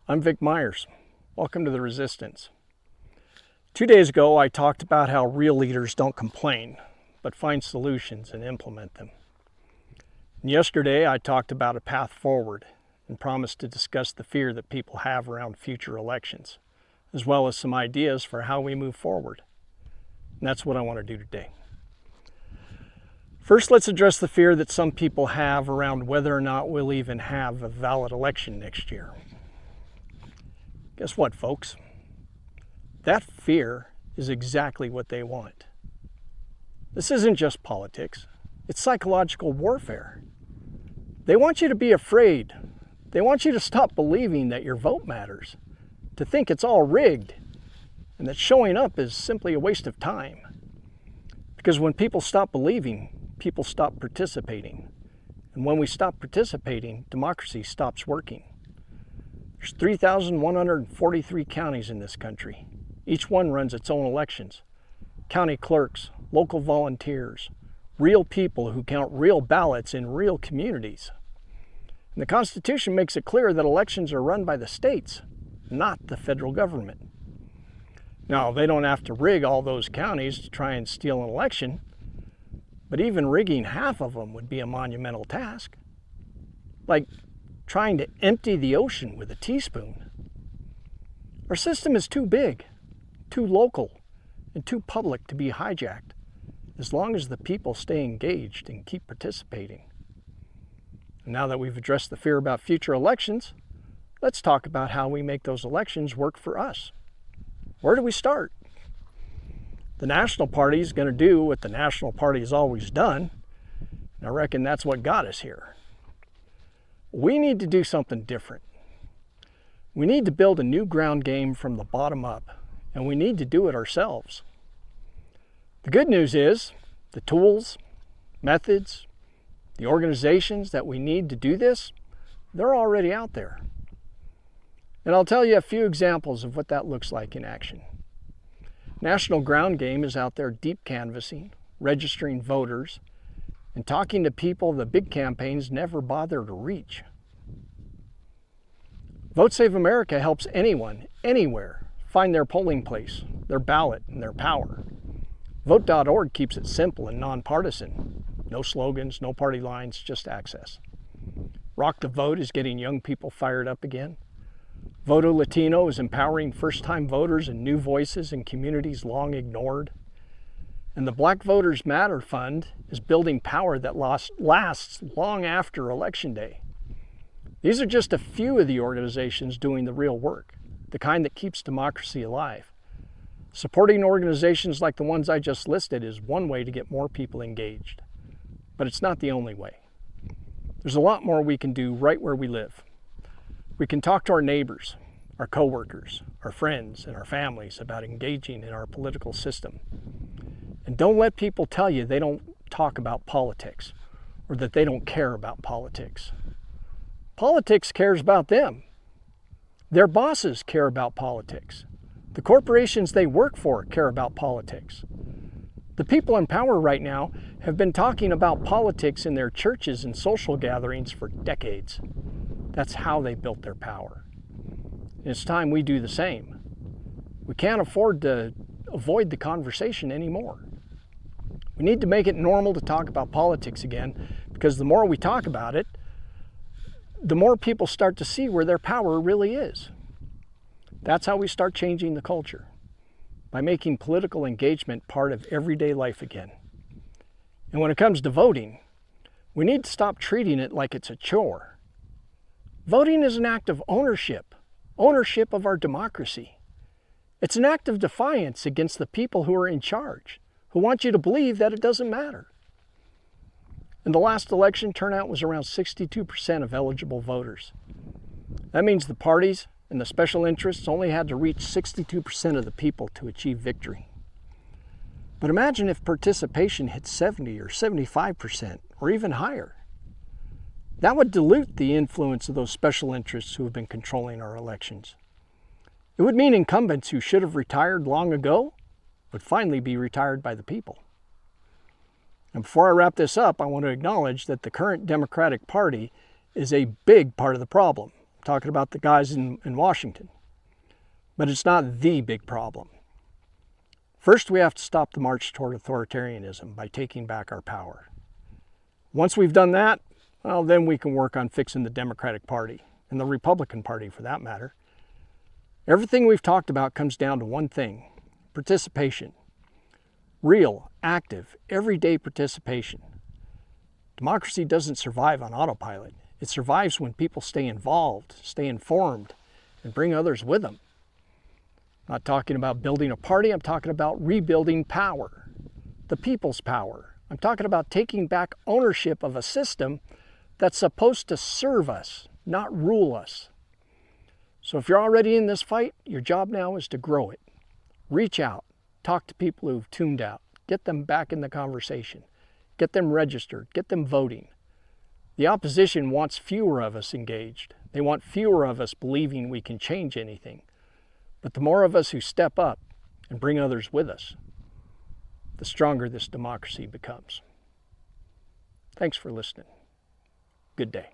I'm Vic Myers. Welcome to The Resistance. 2 days ago, I talked about how real leaders don't complain, but find solutions and implement them. And yesterday, I talked about a path forward and promised to discuss the fear that people have around future elections, as well as some ideas for how we move forward. And that's what I want to do today. First, let's address the fear that some people have around whether or not we'll even have a valid election next year. Guess what, folks? That fear is exactly what they want. This isn't just politics. It's psychological warfare. They want you to be afraid. They want you to stop believing that your vote matters, to think it's all rigged, and that showing up is simply a waste of time. Because when people stop believing, people stop participating. And when we stop participating, democracy stops working. There's 3,143 counties in this country. Each one runs its own elections. County clerks, local volunteers, real people who count real ballots in real communities. And the Constitution makes it clear that elections are run by the states, not the federal government. Now, they don't have to rig all those counties to try and steal an election, but even rigging half of them would be a monumental task. Like trying to empty the ocean with a teaspoon. Our system is too big, too local, and too public to be hijacked, as long as the people stay engaged and keep participating. And now that we've addressed the fear about future elections, let's talk about how we make those elections work for us. Where do we start? The National Party is going to do what the National Party has always done, and I reckon that's what got us here. We need to do something different. We need to build a new ground game from the bottom up, and we need to do it ourselves. The good news is the tools, methods, the organizations that we need to do this, they're already out there. And I'll tell you a few examples of what that looks like in action. National Ground Game is out there deep canvassing, registering voters, and talking to people the big campaigns never bother to reach. Vote Save America helps anyone, anywhere, find their polling place, their ballot, and their power. Vote.org keeps it simple and nonpartisan. No slogans, no party lines, just access. Rock the Vote is getting young people fired up again. Voto Latino is empowering first-time voters and new voices in communities long ignored. And the Black Voters Matter Fund is building power that lasts long after Election Day. These are just a few of the organizations doing the real work, the kind that keeps democracy alive. Supporting organizations like the ones I just listed is one way to get more people engaged, but it's not the only way. There's a lot more we can do right where we live. We can talk to our neighbors, our coworkers, our friends, and our families about engaging in our political system. And don't let people tell you they don't talk about politics or that they don't care about politics. Politics cares about them. Their bosses care about politics. The corporations they work for care about politics. The people in power right now have been talking about politics in their churches and social gatherings for decades. That's how they built their power. And it's time we do the same. We can't afford to avoid the conversation anymore. We need to make it normal to talk about politics again, because the more we talk about it, the more people start to see where their power really is. That's how we start changing the culture, by making political engagement part of everyday life again. And when it comes to voting, we need to stop treating it like it's a chore. Voting is an act of ownership of our democracy. It's an act of defiance against the people who are in charge, who want you to believe that it doesn't matter. In the last election, turnout was around 62% of eligible voters. That means the parties and the special interests only had to reach 62% of the people to achieve victory. But imagine if participation hit 70 or 75% or even higher. That would dilute the influence of those special interests who have been controlling our elections. It would mean incumbents who should have retired long ago would finally be retired by the people. And before I wrap this up, I want to acknowledge that the current Democratic Party is a big part of the problem. I'm talking about the guys in Washington. But it's not the big problem. First, we have to stop the march toward authoritarianism by taking back our power. Once we've done that, well, then we can work on fixing the Democratic Party, and the Republican Party for that matter. Everything we've talked about comes down to one thing: participation. Real, active, everyday participation. Democracy doesn't survive on autopilot. It survives when people stay involved, stay informed, and bring others with them. I'm not talking about building a party, I'm talking about rebuilding power, the people's power. I'm talking about taking back ownership of a system that's supposed to serve us, not rule us. So if you're already in this fight, your job now is to grow it. Reach out, talk to people who've tuned out, get them back in the conversation, get them registered, get them voting. The opposition wants fewer of us engaged. They want fewer of us believing we can change anything. But the more of us who step up and bring others with us, the stronger this democracy becomes. Thanks for listening. Good day.